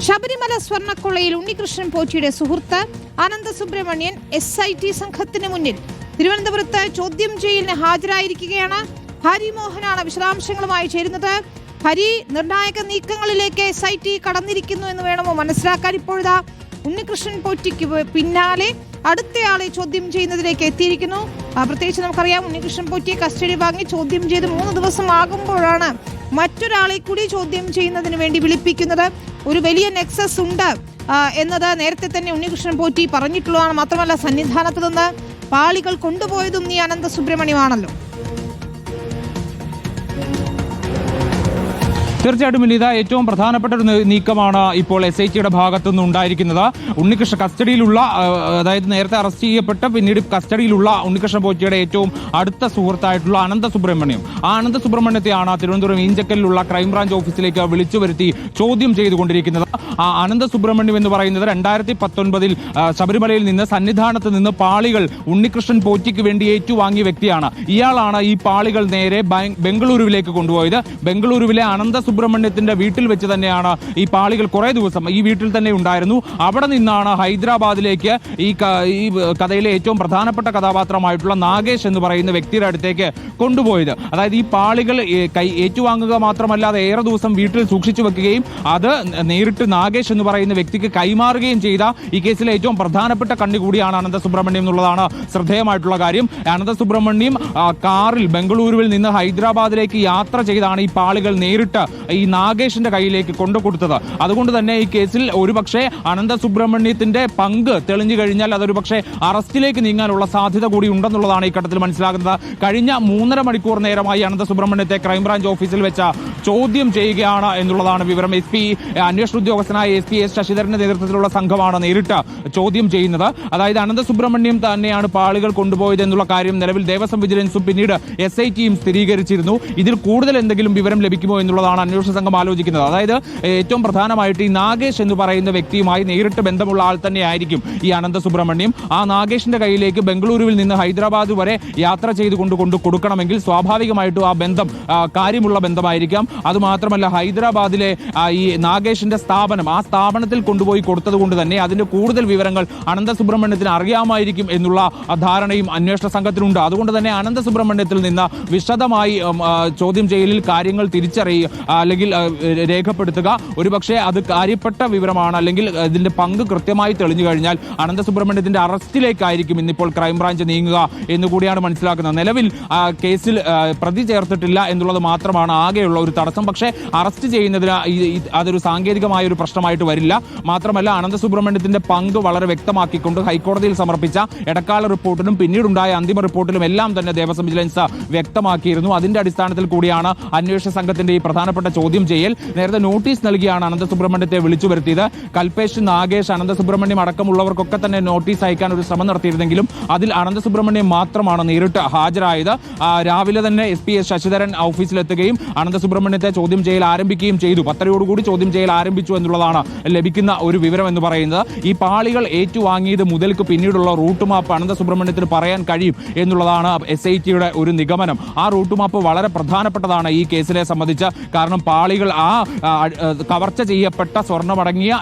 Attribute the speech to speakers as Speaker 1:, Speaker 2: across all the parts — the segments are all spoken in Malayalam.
Speaker 1: ശബരിമല സ്വർണ്ണക്കൊള്ളയിൽ ഉണ്ണികൃഷ്ണൻ പോറ്റിയുടെ സുഹൃത്ത് അനന്തസുബ്രഹ്മണ്യൻ SIT സംഘത്തിന് മുന്നിൽ തിരുവനന്തപുരത്ത് ചോദ്യം ചെയ്യലിന് ഹാജരായിരിക്കുകയാണ്. ഹരിമോഹനാണ് വിശദാംശങ്ങളുമായി ചേരുന്നത്. ഹരി, നിർണായക നീക്കങ്ങളിലേക്ക് SIT കടന്നിരിക്കുന്നു എന്ന് വേണമോ മനസ്സിലാക്കാൻ? ഇപ്പോഴാ ഉണ്ണികൃഷ്ണൻ പോറ്റിക്ക് പിന്നാലെ അടുത്തയാളെ ചോദ്യം ചെയ്യുന്നതിലേക്ക് എത്തിയിരിക്കുന്നു. പ്രത്യേകിച്ച് നമുക്കറിയാം, ഉണ്ണികൃഷ്ണൻ പോറ്റിയെ കസ്റ്റഡി വാങ്ങി ചോദ്യം ചെയ്ത് 3 ദിവസം ആകുമ്പോഴാണ് മറ്റൊരാളെ കൂടി ചോദ്യം ചെയ്യുന്നതിന് വേണ്ടി വിളിപ്പിക്കുന്നത്. ഒരു വലിയ നെക്സസ് ഉണ്ട് എന്നത് നേരത്തെ തന്നെ ഉണ്ണികൃഷ്ണൻ പോറ്റി പറഞ്ഞിട്ടുള്ളതാണ്. മാത്രമല്ല, സന്നിധാനത്ത് നിന്ന് പാളികൾ കൊണ്ടുപോയതും ഈ അനന്തസുബ്രഹ്മണ്യമാണല്ലോ.
Speaker 2: തീർച്ചയായിട്ടും ഇത് ഏറ്റവും പ്രധാനപ്പെട്ട ഒരു നീക്കമാണ് ഇപ്പോൾ SITയുടെ ഭാഗത്തുനിന്ന് ഉണ്ടായിരിക്കുന്നത്. ഉണ്ണികൃഷ്ണ കസ്റ്റഡിയിലുള്ള, അതായത് നേരത്തെ അറസ്റ്റ് ചെയ്യപ്പെട്ട പിന്നീട് കസ്റ്റഡിയിലുള്ള ഉണ്ണികൃഷ്ണൻ പോറ്റിയുടെ ഏറ്റവും അടുത്ത സുഹൃത്തായിട്ടുള്ള അനന്തസുബ്രഹ്മണ്യം, ആ അനന്തസുബ്രഹ്മണ്യത്തെയാണ് തിരുവനന്തപുരം ഈഞ്ചക്കലിലുള്ള ക്രൈംബ്രാഞ്ച് ഓഫീസിലേക്ക് വിളിച്ചു വരുത്തി ചോദ്യം ചെയ്തുകൊണ്ടിരിക്കുന്നത്. ആ അനന്തസുബ്രഹ്മണ്യം എന്ന് പറയുന്നത് 2019 ശബരിമലയിൽ നിന്ന് സന്നിധാനത്ത് നിന്ന് പാളികൾ ഉണ്ണികൃഷ്ണൻ പോറ്റിക്ക് വേണ്ടി ഏറ്റുവാങ്ങിയ വ്യക്തിയാണ്. ഇയാളാണ് ഈ പാളികൾ നേരെ ബംഗളൂരുവിലേക്ക് കൊണ്ടുപോയത്. ബംഗളൂരുവിലെ സുബ്രഹ്മണ്യത്തിന്റെ വീട്ടിൽ വെച്ച് തന്നെയാണ് ഈ പാളികൾ കുറെ ദിവസം ഈ വീട്ടിൽ തന്നെ ഉണ്ടായിരുന്നു. അവിടെ നിന്നാണ് ഹൈദരാബാദിലേക്ക് ഈ കഥയിലെ ഏറ്റവും പ്രധാനപ്പെട്ട കഥാപാത്രമായിട്ടുള്ള നാഗേഷ് എന്ന് പറയുന്ന വ്യക്തിയുടെ അടുത്തേക്ക് കൊണ്ടുപോയത്. അതായത് ഈ പാളികൾ ഏറ്റുവാങ്ങുക മാത്രമല്ലാതെ ഏറെ ദിവസം വീട്ടിൽ സൂക്ഷിച്ചു വെക്കുകയും അത് നേരിട്ട് നാഗേഷ് എന്ന് പറയുന്ന വ്യക്തിക്ക് കൈമാറുകയും ചെയ്ത ഈ കേസിലെ ഏറ്റവും പ്രധാനപ്പെട്ട കണ്ണി കൂടിയാണ് അനന്തസുബ്രഹ്മണ്യം എന്നുള്ളതാണ് ശ്രദ്ധേയമായിട്ടുള്ള കാര്യം. അനന്തസുബ്രഹ്മണ്യം കാറിൽ ബംഗളൂരുവിൽ നിന്ന് ഹൈദരാബാദിലേക്ക് യാത്ര ചെയ്താണ് ഈ പാളികൾ നേരിട്ട് ഈ നാഗേഷിന്റെ കയ്യിലേക്ക് കൊണ്ടുകൊടുത്തത്. അതുകൊണ്ട് തന്നെ ഈ കേസിൽ ഒരുപക്ഷെ അനന്തസുബ്രഹ്മണ്യത്തിന്റെ പങ്ക് തെളിഞ്ഞു കഴിഞ്ഞാൽ അതൊരു പക്ഷേ അറസ്റ്റിലേക്ക് നീങ്ങാനുള്ള സാധ്യത കൂടി ഉണ്ടെന്നുള്ളതാണ് ഈ ഘട്ടത്തിൽ മനസ്സിലാകുന്നത്. കഴിഞ്ഞ 3.5 മണിക്കൂർ നേരമായി അനന്തസുബ്രഹ്മണ്യത്തെ ക്രൈംബ്രാഞ്ച് ഓഫീസിൽ വെച്ച ചോദ്യം ചെയ്യുകയാണ് എന്നുള്ളതാണ് വിവരം. അന്വേഷണ ഉദ്യോഗസ്ഥനായ SP S ശശിധരന്റെ നേതൃത്വത്തിലുള്ള സംഘമാണ് നേരിട്ട് ചോദ്യം ചെയ്യുന്നത്. അതായത് അനന്തസുബ്രഹ്മണ്യം തന്നെയാണ് പാളികൾ കൊണ്ടുപോയത് എന്നുള്ള കാര്യം നിലവിൽ ദേവസ്വം വിജിലൻസും പിന്നീട് SITയും സ്ഥിരീകരിച്ചിരുന്നു. ഇതിൽ കൂടുതൽ എന്തെങ്കിലും വിവരം ലഭിക്കുമോ എന്നുള്ളതാണ് അന്വേഷണ സംഘം ആലോചിക്കുന്നത്. അതായത് ഏറ്റവും പ്രധാനമായിട്ട് ഈ നാഗേഷ് എന്ന് പറയുന്ന വ്യക്തിയുമായി നേരിട്ട് ബന്ധമുള്ള ആൾ തന്നെയായിരിക്കും ഈ അനന്തസുബ്രഹ്മണ്യം. ആ നാഗേഷിന്റെ കയ്യിലേക്ക് ബംഗളൂരുവിൽ നിന്ന് ഹൈദരാബാദ് വരെ യാത്ര ചെയ്തുകൊണ്ട് കൊടുക്കണമെങ്കിൽ സ്വാഭാവികമായിട്ടും ആ ബന്ധം കാര്യമുള്ള ബന്ധമായിരിക്കാം. അതുമാത്രമല്ല, ഹൈദരാബാദിലെ ഈ നാഗേഷിന്റെ സ്ഥാപനം, ആ സ്ഥാപനത്തിൽ കൊണ്ടുപോയി കൊടുത്തത് കൊണ്ട് തന്നെ അതിന്റെ കൂടുതൽ വിവരങ്ങൾ അനന്തസുബ്രഹ്മണ്യത്തിന് അറിയാമായിരിക്കും എന്നുള്ള ധാരണയും അന്വേഷണ സംഘത്തിനുണ്ട്. അതുകൊണ്ട് തന്നെ അനന്തസുബ്രഹ്മണ്യത്തിൽ നിന്ന് വിശദമായി ചോദ്യം ചെയ്യലിൽ കാര്യങ്ങൾ തിരിച്ചറിയുക അല്ലെങ്കിൽ രേഖപ്പെടുത്തുക, ഒരുപക്ഷെ അത് കാര്യപ്പെട്ട വിവരമാണ് അല്ലെങ്കിൽ ഇതിന്റെ പങ്ക് കൃത്യമായി തെളിഞ്ഞു കഴിഞ്ഞാൽ അനന്തസുബ്രഹ്മണ്യത്തിന്റെ അറസ്റ്റിലേക്കായിരിക്കും ഇന്നിപ്പോൾ ക്രൈംബ്രാഞ്ച് നീങ്ങുക എന്നുകൂടിയാണ് മനസ്സിലാക്കുന്നത്. നിലവിൽ കേസിൽ പ്രതി ചേർത്തിട്ടില്ല എന്നുള്ളത് മാത്രമാണ് ആകെയുള്ള ഒരു തടസ്സം. പക്ഷേ അറസ്റ്റ് ചെയ്യുന്നതിന് അതൊരു സാങ്കേതികമായ ഒരു പ്രശ്നമായിട്ട് വരില്ല. മാത്രമല്ല, അനന്തസുബ്രഹ്മണ്യത്തിന്റെ പങ്ക് വളരെ വ്യക്തമാക്കിക്കൊണ്ട് ഹൈക്കോടതിയിൽ സമർപ്പിച്ച ഇടക്കാല റിപ്പോർട്ടിലും പിന്നീടുണ്ടായ അന്തിമ റിപ്പോർട്ടിലും എല്ലാം തന്നെ ദേവസ്വം വിജിലൻസ് വ്യക്തമാക്കിയിരുന്നു. അതിന്റെ അടിസ്ഥാനത്തിൽ കൂടിയാണ് അന്വേഷണ സംഘത്തിന്റെ ഈ പ്രധാനപ്പെട്ട ചോദ്യം ചെയ്യൽ. നേരത്തെ നോട്ടീസ് നൽകിയാണ് അനന്തസുബ്രഹ്മണ്യത്തെ വിളിച്ചു വരുത്തിയത്. കൽപേഷ്, നാഗേഷ്, അനന്തസുബ്രഹ്മണ്യം അടക്കമുള്ളവർക്കൊക്കെ തന്നെ നോട്ടീസ് അയക്കാൻ ഒരു ശ്രമം നടത്തിയിരുന്നെങ്കിലും അതിൽ അനന്തസുബ്രഹ്മണ്യം മാത്രമാണ് നേരിട്ട് ഹാജരായത്. രാവിലെ തന്നെ SP S ശശിധരൻ ഓഫീസിലെത്തുകയും അനന്തസുബ്രഹ്മണ്യത്തെ ചോദ്യം ചെയ്യൽ ആരംഭിക്കുകയും ചെയ്തു. 10:30 ചോദ്യം ചെയ്യൽ ആരംഭിച്ചു എന്നുള്ളതാണ് ലഭിക്കുന്ന ഒരു വിവരം എന്ന് പറയുന്നത്. ഈ പാളികൾ ഏറ്റുവാങ്ങിയത് മുതൽക്ക് പിന്നീടുള്ള റൂട്ട് മാപ്പ് അനന്തസുബ്രഹ്മണ്യത്തിന് പറയാൻ കഴിയും എന്നുള്ളതാണ് SITയുടെ ഒരു നിഗമനം. ആ റൂട്ട് മാപ്പ് വളരെ പ്രധാനപ്പെട്ടതാണ് ഈ കേസിനെ സംബന്ധിച്ച്. കാരണം പാളികൾ, ആ കവർച്ച ചെയ്യപ്പെട്ട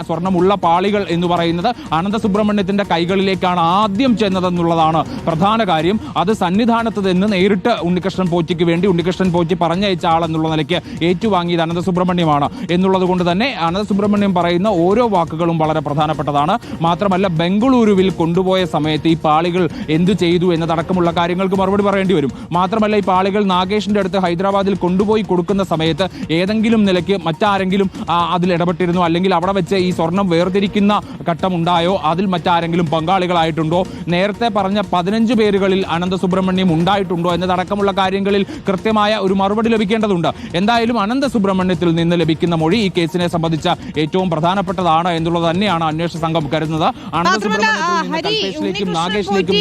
Speaker 2: സ്വർണ്ണമുള്ള പാളികൾ എന്ന് പറയുന്നത് അനന്തസുബ്രഹ്മണ്യത്തിന്റെ കൈകളിലേക്കാണ് ആദ്യം ചെന്നതെന്നുള്ളതാണ് പ്രധാന കാര്യം. അത് സന്നിധാനത്ത് നിന്ന് നേരിട്ട് ഉണ്ണികൃഷ്ണൻ പോറ്റിക്ക് വേണ്ടി ഉണ്ണികൃഷ്ണൻ പോറ്റി പറഞ്ഞയച്ച ആളെന്നുള്ള നിലയ്ക്ക് ഏറ്റുവാങ്ങിയത് അനന്തസുബ്രഹ്മണ്യമാണ് എന്നുള്ളത് കൊണ്ട് തന്നെ അനന്തസുബ്രഹ്മണ്യം പറയുന്ന ഓരോ വാക്കുകളും വളരെ പ്രധാനപ്പെട്ടതാണ്. മാത്രമല്ല, ബംഗളൂരുവിൽ കൊണ്ടുപോയ സമയത്ത് ഈ പാളികൾ എന്തു ചെയ്തു എന്നതടക്കമുള്ള കാര്യങ്ങൾക്ക് മറുപടി പറയേണ്ടി വരും. മാത്രമല്ല, ഈ പാളികൾ നാഗേഷിന്റെ അടുത്ത് ഹൈദരാബാദിൽ കൊണ്ടുപോയി കൊടുക്കുന്ന സമയത്ത് ഏതെങ്കിലും നിലയ്ക്ക് മറ്റാരെങ്കിലും അതിൽ ഇടപെട്ടിരുന്നോ, അല്ലെങ്കിൽ അവിടെ വെച്ച് ഈ സ്വർണം വേർതിരിക്കുന്ന ഘട്ടമുണ്ടായോ, അതിൽ മറ്റാരെങ്കിലും പങ്കാളികളായിട്ടുണ്ടോ, നേരത്തെ പറഞ്ഞ 15 പേരുകളിൽ അനന്തസുബ്രഹ്മണ്യം ഉണ്ടായിട്ടുണ്ടോ എന്നതടക്കമുള്ള കാര്യങ്ങളിൽ കൃത്യമായ ഒരു മറുപടി ലഭിക്കേണ്ടതുണ്ട്. എന്തായാലും അനന്തസുബ്രഹ്മണ്യത്തിൽ നിന്ന് ലഭിക്കുന്ന മൊഴി ഈ കേസിനെ സംബന്ധിച്ച ഏറ്റവും പ്രധാനപ്പെട്ടതാണ് എന്നുള്ളത് തന്നെയാണ് അന്വേഷണ സംഘം കരുതുന്നത്. അനന്തസുബ്രഹ്മണ്യത്തിലേക്കും നാഗേഷിലേക്കും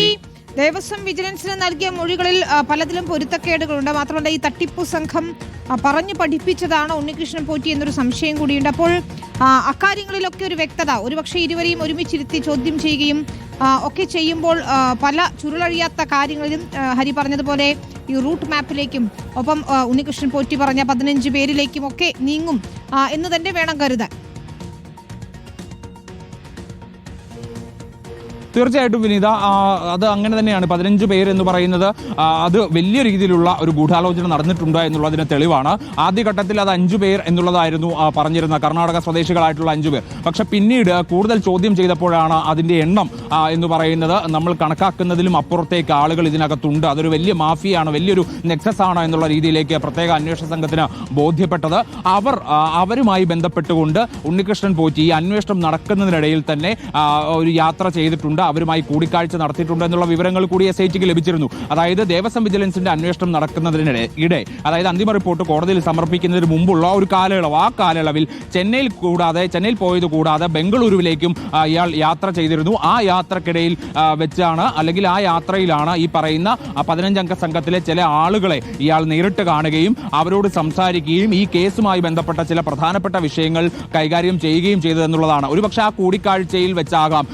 Speaker 1: ദേവസ്വം വിജിലൻസിന് നൽകിയ മൊഴികളിൽ പലതിലും പൊരുത്തക്കേടുകളുണ്ട്. മാത്രമല്ല, ഈ തട്ടിപ്പു സംഘം പറഞ്ഞു പഠിപ്പിച്ചതാണ് ഉണ്ണികൃഷ്ണൻ പോറ്റി എന്നൊരു സംശയം കൂടിയുണ്ട്. അപ്പോൾ അക്കാര്യങ്ങളിലൊക്കെ ഒരു വ്യക്തത, ഒരുപക്ഷെ ഇരുവരെയും ഒരുമിച്ചിരുത്തി ചോദ്യം ചെയ്യുകയും ഒക്കെ ചെയ്യുമ്പോൾ പല ചുരുളഴിയാത്ത കാര്യങ്ങളിലും ഹരി പറഞ്ഞതുപോലെ ഈ റൂട്ട് മാപ്പിലേക്കും ഒപ്പം ഉണ്ണികൃഷ്ണൻ പോറ്റി പറഞ്ഞ 15 പേരിലേക്കും ഒക്കെ നീങ്ങും എന്ന് തന്നെ വേണം കരുതാൻ.
Speaker 2: തീർച്ചയായിട്ടും വിനീത, അത് അങ്ങനെ തന്നെയാണ്. 15 പേര് എന്ന് പറയുന്നത് അത് വലിയ രീതിയിലുള്ള ഒരു ഗൂഢാലോചന നടന്നിട്ടുണ്ട് എന്നുള്ളതിന് തെളിവാണ്. ആദ്യഘട്ടത്തിൽ അത് 5 പേർ എന്നുള്ളതായിരുന്നു പറഞ്ഞിരുന്ന കർണാടക സ്വദേശികളായിട്ടുള്ള 5 പേർ. പക്ഷെ പിന്നീട് കൂടുതൽ ചോദ്യം ചെയ്തപ്പോഴാണ് അതിന്റെ എണ്ണം എന്ന് പറയുന്നത് നമ്മൾ കണക്കാക്കുന്നതിലും അപ്പുറത്തേക്ക് ആളുകൾ ഇതിനകത്തുണ്ട്, അതൊരു വലിയ മാഫിയാണ്, വലിയൊരു നെക്സസ് ആണ് എന്നുള്ള രീതിയിലേക്ക് പ്രത്യേക അന്വേഷണ സംഘത്തിന് ബോധ്യപ്പെട്ടത്. അവരുമായി ബന്ധപ്പെട്ടുകൊണ്ട് ഉണ്ണികൃഷ്ണൻ പോറ്റി ഈ അന്വേഷണം നടക്കുന്നതിനിടയിൽ തന്നെ ഒരു യാത്ര ചെയ്തിട്ടുണ്ട്, അവരുമായി കൂടിക്കാഴ്ച നടത്തിയിട്ടുണ്ട് എന്നുള്ള വിവരങ്ങൾ കൂടി SITക്ക് ലഭിച്ചിരുന്നു. അതായത് ദേവസ്വം വിജിലൻസിന്റെ അന്വേഷണം നടക്കുന്നതിനിടെ, അതായത് അന്തിമ റിപ്പോർട്ട് കോടതിയിൽ സമർപ്പിക്കുന്നതിന് മുമ്പുള്ള ഒരു കാലയളവ്, ആ കാലയളവിൽ ചെന്നൈയിൽ പോയത് കൂടാതെ ബംഗളൂരുവിലേക്കും ഇയാൾ യാത്ര ചെയ്തിരുന്നു. ആ യാത്രക്കിടയിൽ വെച്ചാണ്, അല്ലെങ്കിൽ ആ യാത്രയിലാണ് ഈ പറയുന്ന 15-അംഗ സംഘത്തിലെ ചില ആളുകളെ ഇയാൾ നേരിട്ട് കാണുകയും അവരോട് സംസാരിക്കുകയും ഈ കേസുമായി ബന്ധപ്പെട്ട ചില പ്രധാനപ്പെട്ട വിഷയങ്ങൾ കൈകാര്യം ചെയ്യുകയും ചെയ്തതെന്നുള്ളതാണ്. ഒരുപക്ഷെ ആ കൂടിക്കാഴ്ചയിൽ വെച്ചാകാം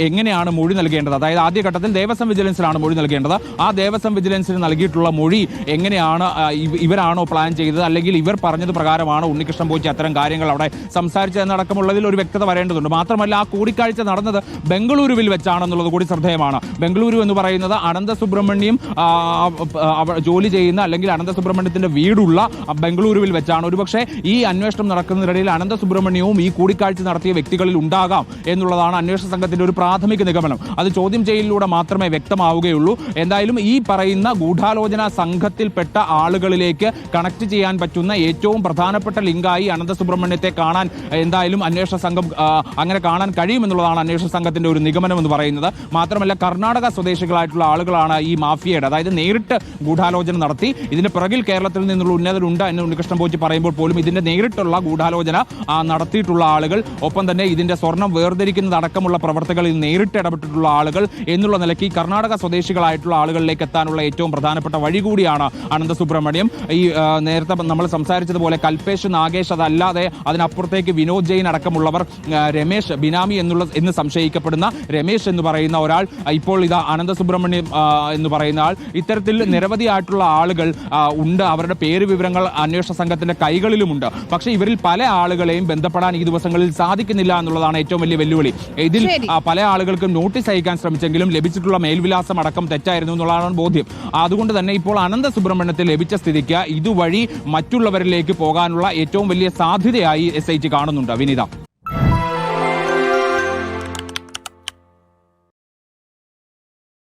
Speaker 2: എങ്ങനെയാണ് മൊഴി നൽകേണ്ടത്. അതായത് ആദ്യഘട്ടത്തിൽ ദേവസ്വം വിജിലൻസിനാണ് മൊഴി നൽകേണ്ടത്. ആ ദേവസ്വം വിജിലൻസിന് നൽകിയിട്ടുള്ള മൊഴി എങ്ങനെയാണ്, ഇവരാണോ പ്ലാൻ ചെയ്തത്, അല്ലെങ്കിൽ ഇവർ പറഞ്ഞത് പ്രകാരമാണ് ഉണ്ണികൃഷ്ണൻ പോറ്റി അത്തരം കാര്യങ്ങൾ അവിടെ സംസാരിച്ചതെന്നടക്കമുള്ളതിൽ ഒരു വ്യക്തത വരേണ്ടതുണ്ട്. മാത്രമല്ല ആ കൂടിക്കാഴ്ച നടന്നത് ബംഗളൂരുവിൽ വെച്ചാണെന്നുള്ളത് കൂടി ശ്രദ്ധേയമാണ്. ബംഗളൂരു എന്ന് പറയുന്നത് അനന്തസുബ്രഹ്മണ്യം ജോലി ചെയ്യുന്ന, അല്ലെങ്കിൽ അനന്തസുബ്രഹ്മണ്യത്തിന്റെ വീടുള്ള ബംഗളൂരുവിൽ വെച്ചാണ്. ഒരുപക്ഷെ ഈ അന്വേഷണം നടക്കുന്നതിനിടയിൽ അനന്തസുബ്രഹ്മണ്യവും ഈ കൂടിക്കാഴ്ച നടത്തിയ വ്യക്തികളിൽ ഉണ്ടാകാം എന്നുള്ളതാണ് അന്വേഷണ സംഘത്തിന്റെ ഒരു പ്രാഥമിക നിഗമനം. അത് ചോദ്യം ചെയ്യലിലൂടെ മാത്രമേ വ്യക്തമാവുകയുള്ളൂ. എന്തായാലും ഈ പറയുന്ന ഗൂഢാലോചന സംഘത്തിൽപ്പെട്ട ആളുകളിലേക്ക് കണക്ട് ചെയ്യാൻ പറ്റുന്ന ഏറ്റവും പ്രധാനപ്പെട്ട ലിങ്കായി അനന്തസുബ്രഹ്മണ്യത്തെ കാണാൻ എന്തായാലും അന്വേഷണ സംഘം അങ്ങനെ കാണാൻ കഴിയുമെന്നുള്ളതാണ് അന്വേഷണ സംഘത്തിന്റെ ഒരു നിഗമനം എന്ന് പറയുന്നത്. മാത്രമല്ല കർണാടക സ്വദേശികളായിട്ടുള്ള ആളുകളാണ് ഈ മാഫിയയുടെ, അതായത് നേരിട്ട് ഗൂഢാലോചന നടത്തി ഇതിന് പിറകിൽ കേരളത്തിൽ നിന്നുള്ള ഉന്നതരുണ്ട് എന്ന് ഉണ്ണികൃഷ്ണൻ പോറ്റി പറയുമ്പോൾ പോലും ഇതിന്റെ നേരിട്ടുള്ള ഗൂഢാലോചന നടത്തിയിട്ടുള്ള ആളുകൾ, ഒപ്പം തന്നെ ഇതിന്റെ സ്വർണം വേർതിരിക്കുന്നതടക്കമുള്ള പ്രവർത്തകളിൽ നേരിട്ട് ഇടപെട്ടിട്ടുള്ള ആളുകൾ എന്നുള്ള നിലയ്ക്ക് കർണാടക സ്വദേശികളായിട്ടുള്ള ആളുകളിലേക്ക് എത്താനുള്ള ഏറ്റവും പ്രധാനപ്പെട്ട വഴി കൂടിയാണ് അനന്തസുബ്രഹ്മണ്യം. ഈ നേരത്തെ നമ്മൾ സംസാരിച്ചതുപോലെ കൽപേഷ്, നാഗേഷ്, അതല്ലാതെ അതിനപ്പുറത്തേക്ക് വിനോദ് ജെയിൻ അടക്കമുള്ളവർ, രമേശ് ബിനാമി എന്ന് സംശയിക്കപ്പെടുന്ന രമേശ് എന്ന് പറയുന്ന ഒരാൾ, ഇപ്പോൾ ഇതാ അനന്തസുബ്രഹ്മണ്യം എന്ന് പറയുന്ന ആൾ, ഇത്തരത്തിൽ നിരവധിയായിട്ടുള്ള ആളുകൾ ഉണ്ട്. അവരുടെ പേര് വിവരങ്ങൾ അന്വേഷണ സംഘത്തിന്റെ കൈകളിലുമുണ്ട്. പക്ഷേ ഇവരിൽ പല ആളുകളെയും ബന്ധപ്പെടാൻ ഈ ദിവസങ്ങളിൽ സാധിക്കുന്നില്ല എന്നുള്ളതാണ് ഏറ്റവും വലിയ വെല്ലുവിളി. ഇതിൽ പല ആളുകൾക്കും നോട്ടീസ് അയക്കാൻ ശ്രമിച്ചെങ്കിലും ലഭിച്ചിട്ടുള്ള മേൽവിലാസം അടക്കം തെറ്റായിരുന്നു എന്നുള്ളതാണ് ബോധ്യം. അതുകൊണ്ട് തന്നെ ഇപ്പോൾ അനന്തസുബ്രഹ്മണ്യത്തിൽ ലഭിച്ച സ്ഥിതിക്ക് ഇതുവഴി മറ്റുള്ളവരിലേക്ക് പോകാനുള്ള ഏറ്റവും വലിയ സാധ്യതയായി SIT കാണുന്നുണ്ട്. വിനീത.